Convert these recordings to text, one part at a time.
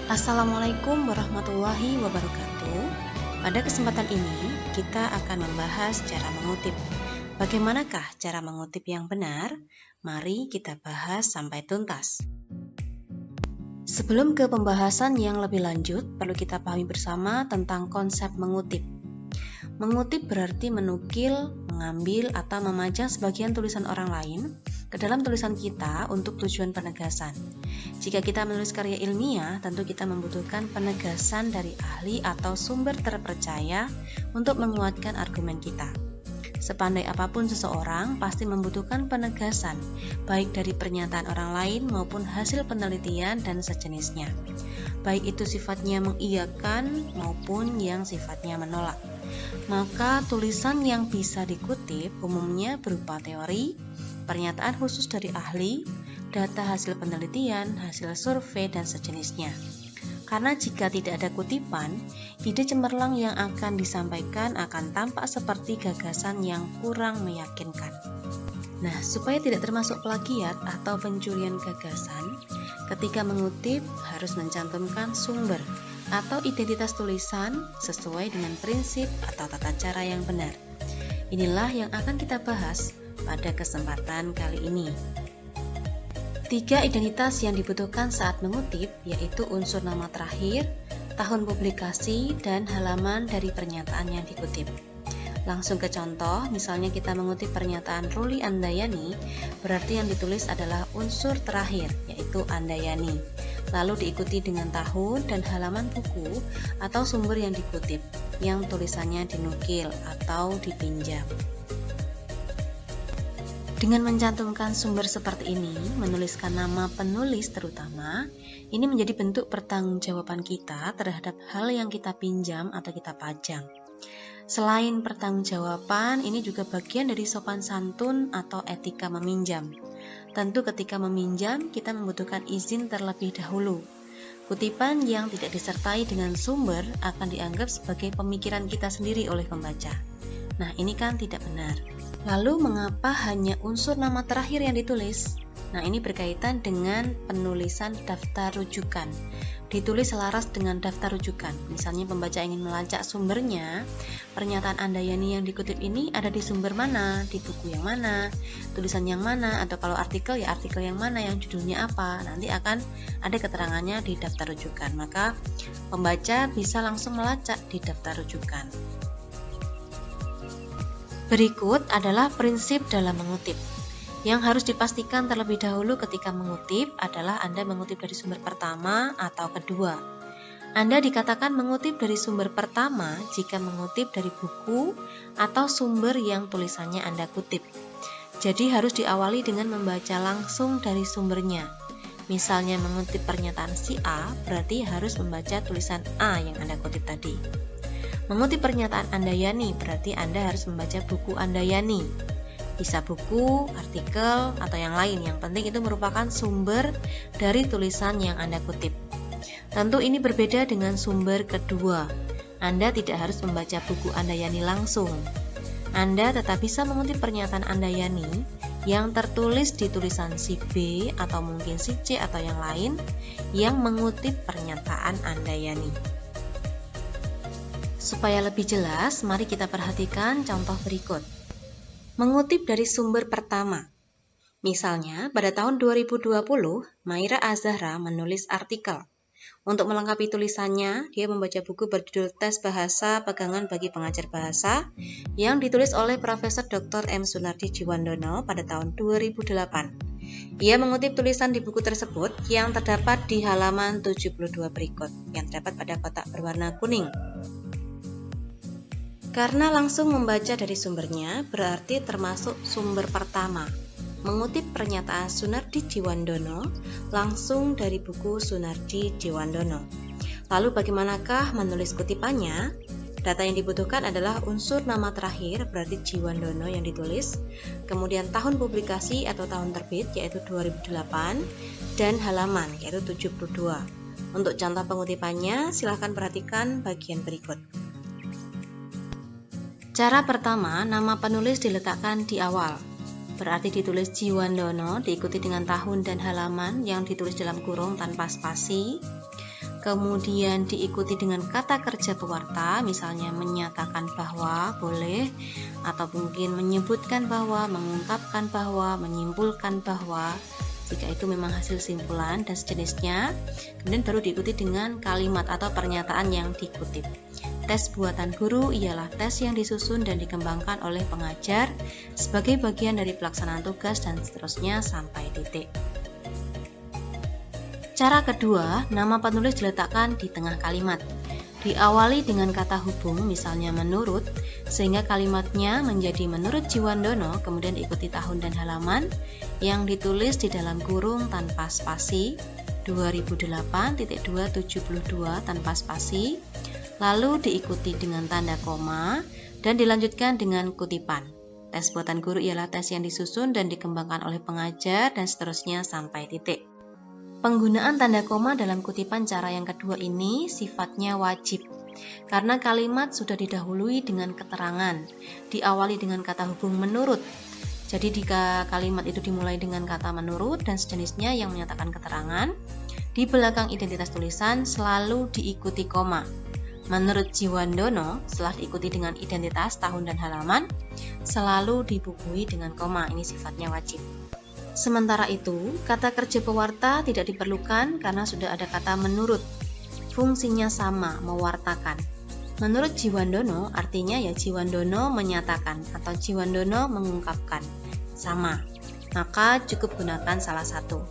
Assalamualaikum warahmatullahi wabarakatuh. Pada kesempatan ini, kita akan membahas cara mengutip. Bagaimanakah cara mengutip yang benar? Mari kita bahas sampai tuntas. Sebelum ke pembahasan yang lebih lanjut, perlu kita pahami bersama tentang konsep mengutip. Mengutip berarti menukil, mengambil, atau memajang sebagian tulisan orang lain ke dalam tulisan kita untuk tujuan penegasan. Jika kita menulis karya ilmiah, tentu kita membutuhkan penegasan dari ahli atau sumber terpercaya untuk menguatkan argumen kita. Sepandai apapun seseorang, pasti membutuhkan penegasan, baik dari pernyataan orang lain maupun hasil penelitian dan sejenisnya. Baik itu sifatnya mengiyakan maupun yang sifatnya menolak. Maka tulisan yang bisa dikutip umumnya berupa teori, pernyataan khusus dari ahli, data hasil penelitian, hasil survei, dan sejenisnya. Karena jika tidak ada kutipan, ide cemerlang yang akan disampaikan akan tampak seperti gagasan yang kurang meyakinkan. Nah, supaya tidak termasuk plagiat atau pencurian gagasan, ketika mengutip harus mencantumkan sumber atau identitas tulisan sesuai dengan prinsip atau tata cara yang benar. Inilah yang akan kita bahas pada kesempatan kali ini. 3 identitas yang dibutuhkan saat mengutip yaitu unsur nama terakhir, tahun publikasi, dan halaman dari pernyataan yang dikutip. Langsung ke contoh, misalnya kita mengutip pernyataan Ruli Andayani, berarti yang ditulis adalah unsur terakhir, yaitu Andayani. Lalu diikuti dengan tahun dan halaman buku atau sumber yang dikutip, yang tulisannya dinukil atau dipinjam. Dengan mencantumkan sumber seperti ini, menuliskan nama penulis terutama, ini menjadi bentuk pertanggungjawaban kita terhadap hal yang kita pinjam atau kita pajang. Selain pertanggungjawaban, ini juga bagian dari sopan santun atau etika meminjam. Tentu ketika meminjam, kita membutuhkan izin terlebih dahulu. Kutipan yang tidak disertai dengan sumber akan dianggap sebagai pemikiran kita sendiri oleh pembaca. Nah, ini kan tidak benar. Lalu, mengapa hanya unsur nama terakhir yang ditulis? Nah, ini berkaitan dengan penulisan daftar rujukan. Ditulis selaras dengan daftar rujukan. Misalnya pembaca ingin melacak sumbernya, pernyataan Andayani yang dikutip ini ada di sumber mana, di buku yang mana, tulisan yang mana, atau kalau artikel ya artikel yang mana, yang judulnya apa. Nanti akan ada keterangannya di daftar rujukan. Maka pembaca bisa langsung melacak di daftar rujukan. Berikut adalah prinsip dalam mengutip. Yang harus dipastikan terlebih dahulu ketika mengutip adalah Anda mengutip dari sumber pertama atau kedua. Anda dikatakan mengutip dari sumber pertama jika mengutip dari buku atau sumber yang tulisannya Anda kutip. Jadi harus diawali dengan membaca langsung dari sumbernya. Misalnya mengutip pernyataan si A, berarti harus membaca tulisan A yang Anda kutip tadi. Mengutip pernyataan Andayani, berarti Anda harus membaca buku Andayani. Bisa buku, artikel, atau yang lain. Yang penting itu merupakan sumber dari tulisan yang Anda kutip. Tentu ini berbeda dengan sumber kedua. Anda tidak harus membaca buku Andayani langsung. Anda tetap bisa mengutip pernyataan Andayani yang tertulis di tulisan si B atau mungkin si C atau yang lain yang mengutip pernyataan Andayani. Supaya lebih jelas, mari kita perhatikan contoh berikut. Mengutip dari sumber pertama. Misalnya, pada tahun 2020, Maira Azahra menulis artikel. Untuk melengkapi tulisannya, dia membaca buku berjudul Tes Bahasa Pegangan bagi Pengajar Bahasa yang ditulis oleh Profesor Dr. M. Sunardi Djiwandono pada tahun 2008. Ia mengutip tulisan di buku tersebut yang terdapat di halaman 72 berikut, yang terdapat pada kotak berwarna kuning. Karena langsung membaca dari sumbernya, berarti termasuk sumber pertama. Mengutip pernyataan Sunardi Djiwandono langsung dari buku Sunardi Djiwandono. Lalu bagaimanakah menulis kutipannya? Data yang dibutuhkan adalah unsur nama terakhir, berarti Djiwandono yang ditulis, kemudian tahun publikasi atau tahun terbit, yaitu 2008, dan halaman, yaitu 72. Untuk contoh pengutipannya, silakan perhatikan bagian berikut. Cara pertama, nama penulis diletakkan di awal. Berarti ditulis Djiwandono diikuti dengan tahun dan halaman yang ditulis dalam kurung tanpa spasi. kemudian diikuti dengan kata kerja pewarta, misalnya menyatakan bahwa, boleh, atau mungkin menyebutkan bahwa, mengungkapkan bahwa, menyimpulkan bahwa, jika itu memang hasil simpulan dan sejenisnya. Kemudian baru diikuti dengan kalimat atau pernyataan yang dikutip. Tes buatan guru ialah tes yang disusun dan dikembangkan oleh pengajar sebagai bagian dari pelaksanaan tugas dan seterusnya sampai titik. Cara kedua, nama penulis diletakkan di tengah kalimat. Diawali dengan kata hubung, misalnya menurut, sehingga kalimatnya menjadi menurut Jiwandono, kemudian diikuti tahun dan halaman yang ditulis di dalam kurung tanpa spasi, 2008.272 tanpa spasi, lalu diikuti dengan tanda koma, dan dilanjutkan dengan kutipan. Tes buatan guru ialah tes yang disusun dan dikembangkan oleh pengajar, dan seterusnya sampai titik. Penggunaan tanda koma dalam kutipan cara yang kedua ini sifatnya wajib, karena kalimat sudah didahului dengan keterangan, diawali dengan kata hubung menurut. Jadi jika kalimat itu dimulai dengan kata menurut dan sejenisnya yang menyatakan keterangan, di belakang identitas tulisan selalu diikuti koma. Menurut Jiwandono, setelah diikuti dengan identitas tahun dan halaman, selalu dibubuhi dengan koma. Ini sifatnya wajib. Sementara itu, kata kerja pewarta tidak diperlukan karena sudah ada kata menurut. Fungsinya sama, mewartakan. Menurut Jiwandono, artinya ya Jiwandono menyatakan atau Jiwandono mengungkapkan. Sama, maka cukup gunakan salah satu.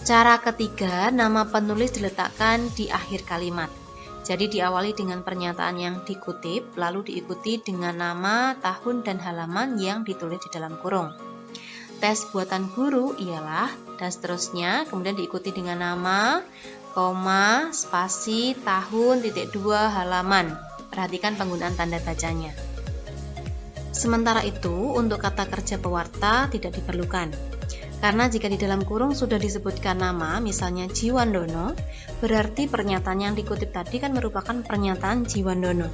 Cara ketiga, nama penulis diletakkan di akhir kalimat. Jadi diawali dengan pernyataan yang dikutip, lalu diikuti dengan nama, tahun, dan halaman yang ditulis di dalam kurung. Tes buatan guru ialah, dan seterusnya, kemudian diikuti dengan nama, koma, spasi, tahun, titik 2, halaman. Perhatikan penggunaan tanda bacanya. Sementara itu, untuk kata kerja pewarta tidak diperlukan. Karena jika di dalam kurung sudah disebutkan nama, misalnya Jiwandono, berarti pernyataan yang dikutip tadi kan merupakan pernyataan Jiwandono.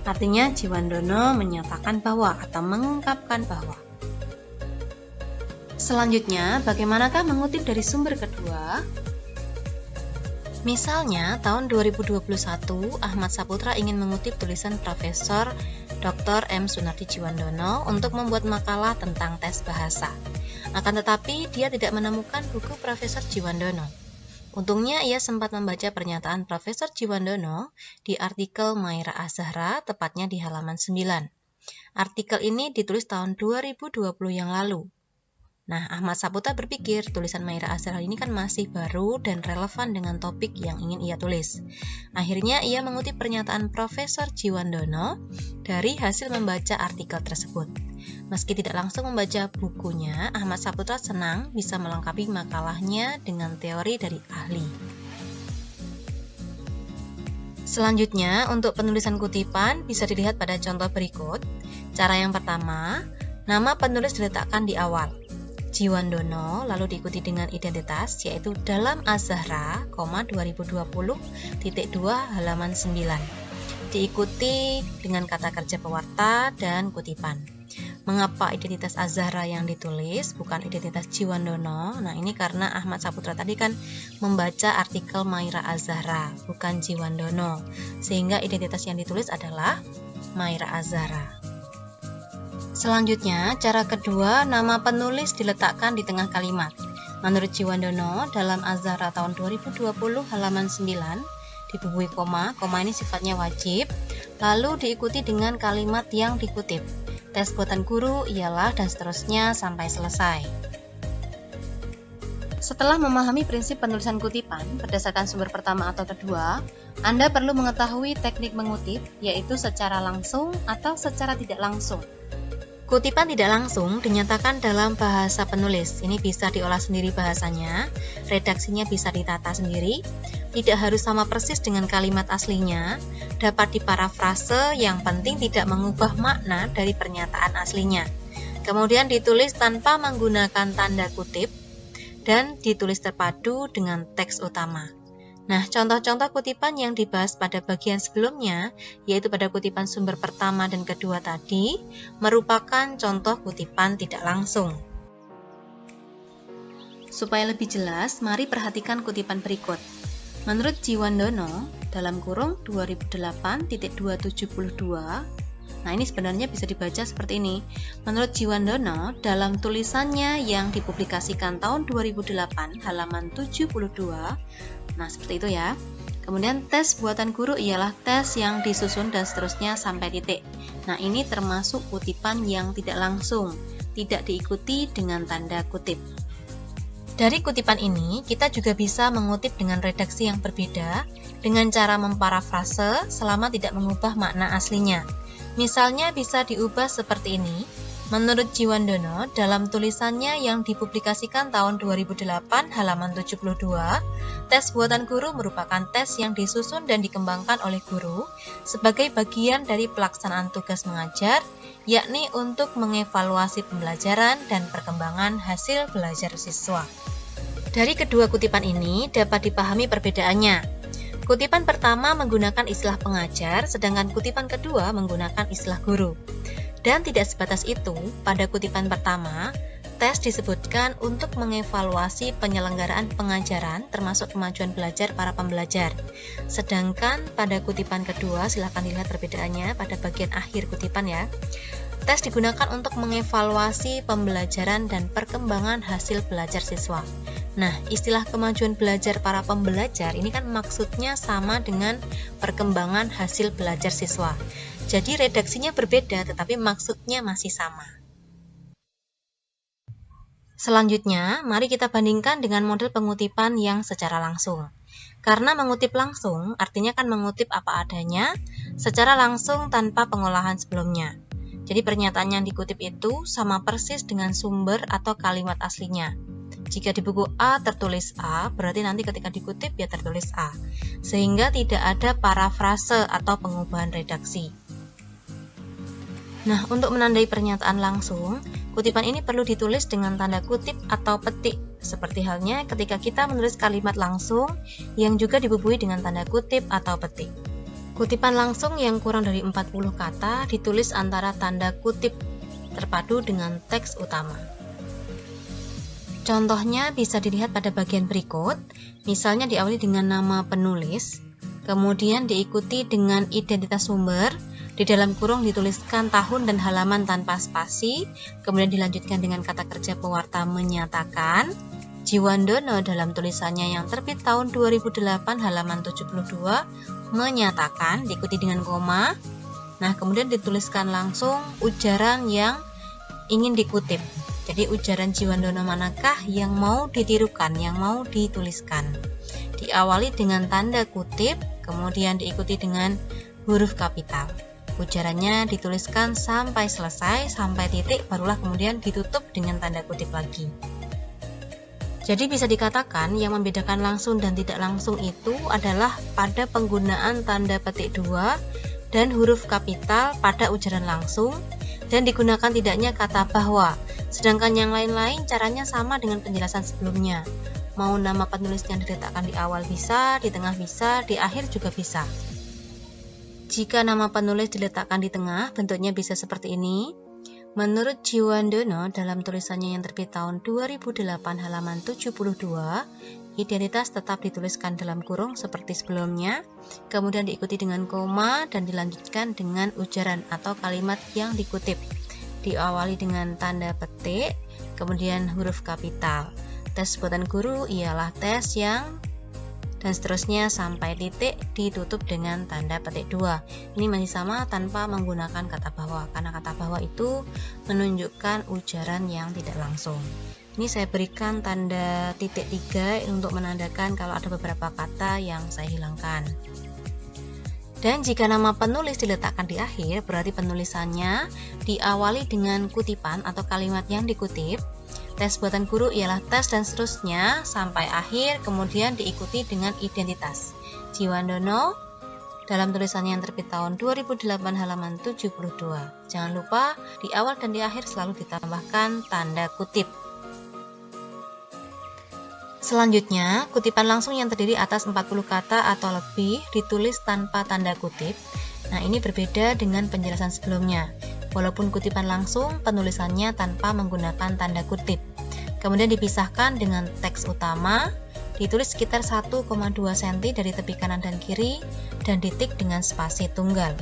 Artinya Jiwandono menyatakan bahwa atau mengungkapkan bahwa. Selanjutnya, bagaimanakah mengutip dari sumber kedua? Misalnya, tahun 2021, Ahmad Saputra ingin mengutip tulisan Profesor Dr. M. Sunardi Jiwandono untuk membuat makalah tentang tes bahasa. Akan tetapi, dia tidak menemukan buku Profesor Jiwandono. Untungnya, ia sempat membaca pernyataan Profesor Jiwandono di artikel Maira Az-Zahra, tepatnya di halaman 9. Artikel ini ditulis tahun 2020 yang lalu. Nah, Ahmad Saputra berpikir tulisan Maira Az-Zahra ini kan masih baru dan relevan dengan topik yang ingin ia tulis. Akhirnya ia mengutip pernyataan Profesor Jiwandono dari hasil membaca artikel tersebut. Meski tidak langsung membaca bukunya, Ahmad Saputra senang bisa melengkapi makalahnya dengan teori dari ahli. Selanjutnya, untuk penulisan kutipan bisa dilihat pada contoh berikut. Cara yang pertama, nama penulis diletakkan di awal. Jiwandono, lalu diikuti dengan identitas, yaitu dalam Az-Zahra, 2020.2 halaman 9. Diikuti dengan kata kerja pewarta dan kutipan. Mengapa identitas Az-Zahra yang ditulis, bukan identitas Jiwandono? Nah, ini karena Ahmad Saputra tadi kan membaca artikel Maira Az-Zahra, bukan Jiwandono. Sehingga identitas yang ditulis adalah Maira Az-Zahra. Selanjutnya, cara kedua, nama penulis diletakkan di tengah kalimat. Menurut Jiwandono, dalam Az-Zahra tahun 2020 halaman 9, dibubuhi koma ini sifatnya wajib, lalu diikuti dengan kalimat yang dikutip. Tes buatan guru ialah, dan seterusnya sampai selesai. Setelah memahami prinsip penulisan kutipan berdasarkan sumber pertama atau kedua, Anda perlu mengetahui teknik mengutip, yaitu secara langsung atau secara tidak langsung. Kutipan tidak langsung dinyatakan dalam bahasa penulis. Ini bisa diolah sendiri bahasanya, redaksinya bisa ditata sendiri, tidak harus sama persis dengan kalimat aslinya, dapat diparafrase, yang penting tidak mengubah makna dari pernyataan aslinya. Kemudian ditulis tanpa menggunakan tanda kutip, dan ditulis terpadu dengan teks utama. Nah, contoh-contoh kutipan yang dibahas pada bagian sebelumnya, yaitu pada kutipan sumber pertama dan kedua tadi, merupakan contoh kutipan tidak langsung. Supaya lebih jelas, mari perhatikan kutipan berikut. Menurut Jiwandono, dalam kurung 2008.272, nah ini sebenarnya bisa dibaca seperti ini. Menurut Jiwandono, dalam tulisannya yang dipublikasikan tahun 2008 halaman 72, nah seperti itu ya. Kemudian tes buatan guru ialah tes yang disusun dan seterusnya sampai titik. Nah ini termasuk kutipan yang tidak langsung, tidak diikuti dengan tanda kutip. Dari kutipan ini, kita juga bisa mengutip dengan redaksi yang berbeda dengan cara memparafrase selama tidak mengubah makna aslinya. Misalnya bisa diubah seperti ini. Menurut Jiwandono, dalam tulisannya yang dipublikasikan tahun 2008 halaman 72, tes buatan guru merupakan tes yang disusun dan dikembangkan oleh guru sebagai bagian dari pelaksanaan tugas mengajar, yakni untuk mengevaluasi pembelajaran dan perkembangan hasil belajar siswa. Dari kedua kutipan ini dapat dipahami perbedaannya. Kutipan pertama menggunakan istilah pengajar, sedangkan kutipan kedua menggunakan istilah guru. Dan tidak sebatas itu, pada kutipan pertama, tes disebutkan untuk mengevaluasi penyelenggaraan pengajaran termasuk kemajuan belajar para pembelajar. Sedangkan pada kutipan kedua, silakan dilihat perbedaannya pada bagian akhir kutipan ya. Tes digunakan untuk mengevaluasi pembelajaran dan perkembangan hasil belajar siswa. Nah, istilah kemajuan belajar para pembelajar ini kan maksudnya sama dengan perkembangan hasil belajar siswa. Jadi redaksinya berbeda tetapi maksudnya masih sama. Selanjutnya, mari kita bandingkan dengan model pengutipan yang secara langsung. Karena mengutip langsung artinya kan mengutip apa adanya secara langsung tanpa pengolahan sebelumnya. Jadi pernyataan yang dikutip itu sama persis dengan sumber atau kalimat aslinya. Jika di buku A tertulis A, berarti nanti ketika dikutip ya tertulis A. Sehingga tidak ada parafrase atau pengubahan redaksi. Nah, untuk menandai pernyataan langsung, kutipan ini perlu ditulis dengan tanda kutip atau petik, seperti halnya ketika kita menulis kalimat langsung yang juga dibubuhi dengan tanda kutip atau petik. Kutipan langsung yang kurang dari 40 kata ditulis antara tanda kutip terpadu dengan teks utama. Contohnya bisa dilihat pada bagian berikut, misalnya diawali dengan nama penulis, kemudian diikuti dengan identitas sumber, di dalam kurung dituliskan tahun dan halaman tanpa spasi, kemudian dilanjutkan dengan kata kerja pewarta menyatakan. Jiwandono dalam tulisannya yang terbit tahun 2008 halaman 72 menyatakan, diikuti dengan koma. Nah, kemudian dituliskan langsung ujaran yang ingin dikutip. Jadi ujaran Jiwandono manakah yang mau ditirukan, yang mau dituliskan. Diawali dengan tanda kutip, kemudian diikuti dengan huruf kapital. Ujarannya dituliskan sampai selesai, sampai titik, barulah kemudian ditutup dengan tanda kutip lagi. Jadi bisa dikatakan yang membedakan langsung dan tidak langsung itu adalah pada penggunaan tanda petik 2 dan huruf kapital pada ujaran langsung dan digunakan tidaknya kata bahwa, sedangkan yang lain-lain caranya sama dengan penjelasan sebelumnya. Mau nama penulisnya diletakkan di awal bisa, di tengah bisa, di akhir juga bisa. Jika nama penulis diletakkan di tengah, bentuknya bisa seperti ini. Menurut Jiwandono dalam tulisannya yang terbit tahun 2008 halaman 72, identitas tetap dituliskan dalam kurung seperti sebelumnya, kemudian diikuti dengan koma dan dilanjutkan dengan ujaran atau kalimat yang dikutip. Diawali dengan tanda petik, kemudian huruf kapital. Tes buatan guru ialah tes yang dan seterusnya sampai titik ditutup dengan tanda petik 2. Ini masih sama tanpa menggunakan kata bahwa, karena kata bahwa itu menunjukkan ujaran yang tidak langsung. Ini saya berikan tanda titik 3 untuk menandakan kalau ada beberapa kata yang saya hilangkan. Dan jika nama penulis diletakkan di akhir, berarti penulisannya diawali dengan kutipan atau kalimat yang dikutip. Tes buatan guru ialah tes dan seterusnya sampai akhir, kemudian diikuti dengan identitas. Jiwandono dalam tulisannya yang terbit tahun 2008 halaman 72. Jangan lupa di awal dan di akhir selalu ditambahkan tanda kutip. Selanjutnya, kutipan langsung yang terdiri atas 40 kata atau lebih ditulis tanpa tanda kutip. Nah, ini berbeda dengan penjelasan sebelumnya. Walaupun kutipan langsung, penulisannya tanpa menggunakan tanda kutip. Kemudian dipisahkan dengan teks utama, ditulis sekitar 1,2 cm dari tepi kanan dan kiri, dan ditik dengan spasi tunggal.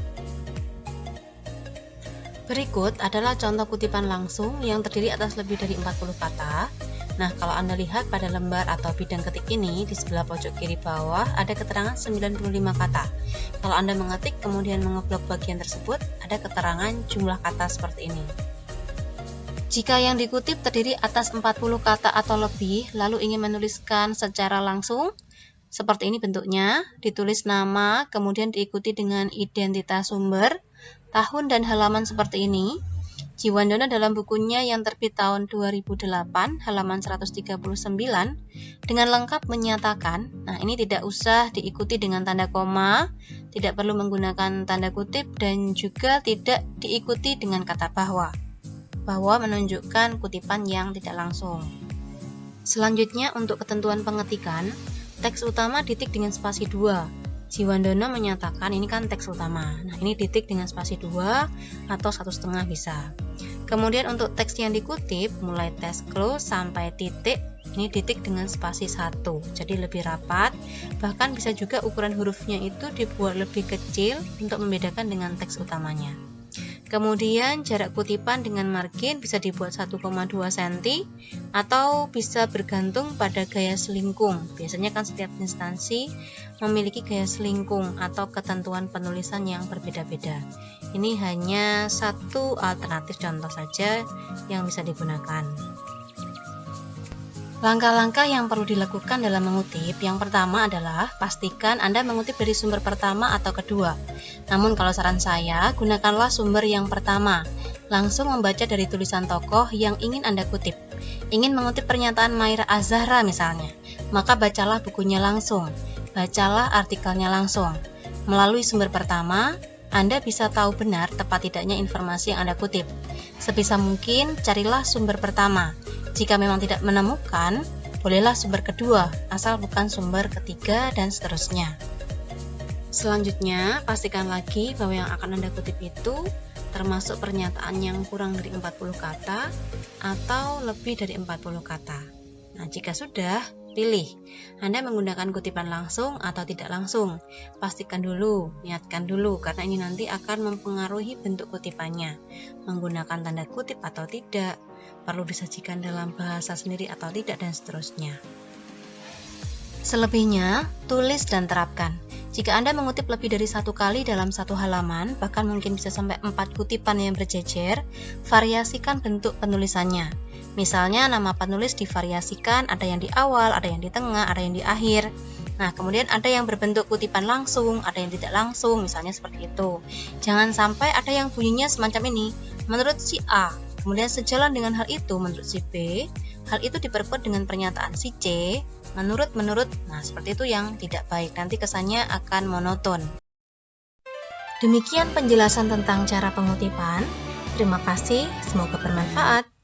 Berikut adalah contoh kutipan langsung yang terdiri atas lebih dari 40 kata. Nah, kalau Anda lihat pada lembar atau bidang ketik ini, di sebelah pojok kiri bawah ada keterangan 95 kata. Kalau Anda mengetik kemudian mengeblok bagian tersebut, ada keterangan jumlah kata seperti ini. Jika yang dikutip terdiri atas 40 kata atau lebih, lalu ingin menuliskan secara langsung, seperti ini bentuknya, ditulis nama, kemudian diikuti dengan identitas sumber, tahun dan halaman seperti ini. Jiwandono dalam bukunya yang terbit tahun 2008, halaman 139, dengan lengkap menyatakan, nah ini tidak usah diikuti dengan tanda koma, tidak perlu menggunakan tanda kutip, dan juga tidak diikuti dengan kata bahwa menunjukkan kutipan yang tidak langsung. Selanjutnya untuk ketentuan pengetikan, teks utama ditik dengan spasi 2. Jiwandono menyatakan ini kan teks utama. Nah, ini ditik dengan spasi 2 atau 1,5 bisa. Kemudian untuk teks yang dikutip mulai teks close sampai titik, ini ditik dengan spasi 1. Jadi lebih rapat. Bahkan bisa juga ukuran hurufnya itu dibuat lebih kecil untuk membedakan dengan teks utamanya. Kemudian jarak kutipan dengan margin bisa dibuat 1,2 cm atau bisa bergantung pada gaya selingkung. Biasanya kan setiap instansi memiliki gaya selingkung atau ketentuan penulisan yang berbeda-beda. Ini hanya satu alternatif contoh saja yang bisa digunakan. Langkah-langkah yang perlu dilakukan dalam mengutip, yang pertama adalah pastikan Anda mengutip dari sumber pertama atau kedua. Namun kalau saran saya, gunakanlah sumber yang pertama. Langsung membaca dari tulisan tokoh yang ingin Anda kutip. Ingin mengutip pernyataan Maira Az-Zahra misalnya, maka bacalah bukunya langsung. Bacalah artikelnya langsung. Melalui sumber pertama, Anda bisa tahu benar tepat tidaknya informasi yang Anda kutip. Sebisa mungkin carilah sumber pertama. Jika memang tidak menemukan, bolehlah sumber kedua, asal bukan sumber ketiga dan seterusnya. Selanjutnya, pastikan lagi bahwa yang akan Anda kutip itu termasuk pernyataan yang kurang dari 40 kata atau lebih dari 40 kata. Nah, jika sudah, pilih Anda menggunakan kutipan langsung atau tidak langsung. Pastikan dulu, niatkan dulu, karena ini nanti akan mempengaruhi bentuk kutipannya. Menggunakan tanda kutip atau tidak, perlu disajikan dalam bahasa sendiri atau tidak, dan seterusnya. Selebihnya, tulis dan terapkan. Jika Anda mengutip lebih dari 1 kali dalam 1 halaman, bahkan mungkin bisa sampai 4 kutipan yang berjejer, variasikan bentuk penulisannya. Misalnya nama penulis divariasikan, ada yang di awal, ada yang di tengah, ada yang di akhir. Nah, kemudian ada yang berbentuk kutipan langsung, ada yang tidak langsung, misalnya seperti itu. Jangan sampai ada yang bunyinya semacam ini, menurut si A. Kemudian sejalan dengan hal itu, menurut si B, hal itu diperkuat dengan pernyataan si C, menurut, nah seperti itu yang tidak baik, nanti kesannya akan monoton. Demikian penjelasan tentang cara pengutipan. Terima kasih, semoga bermanfaat.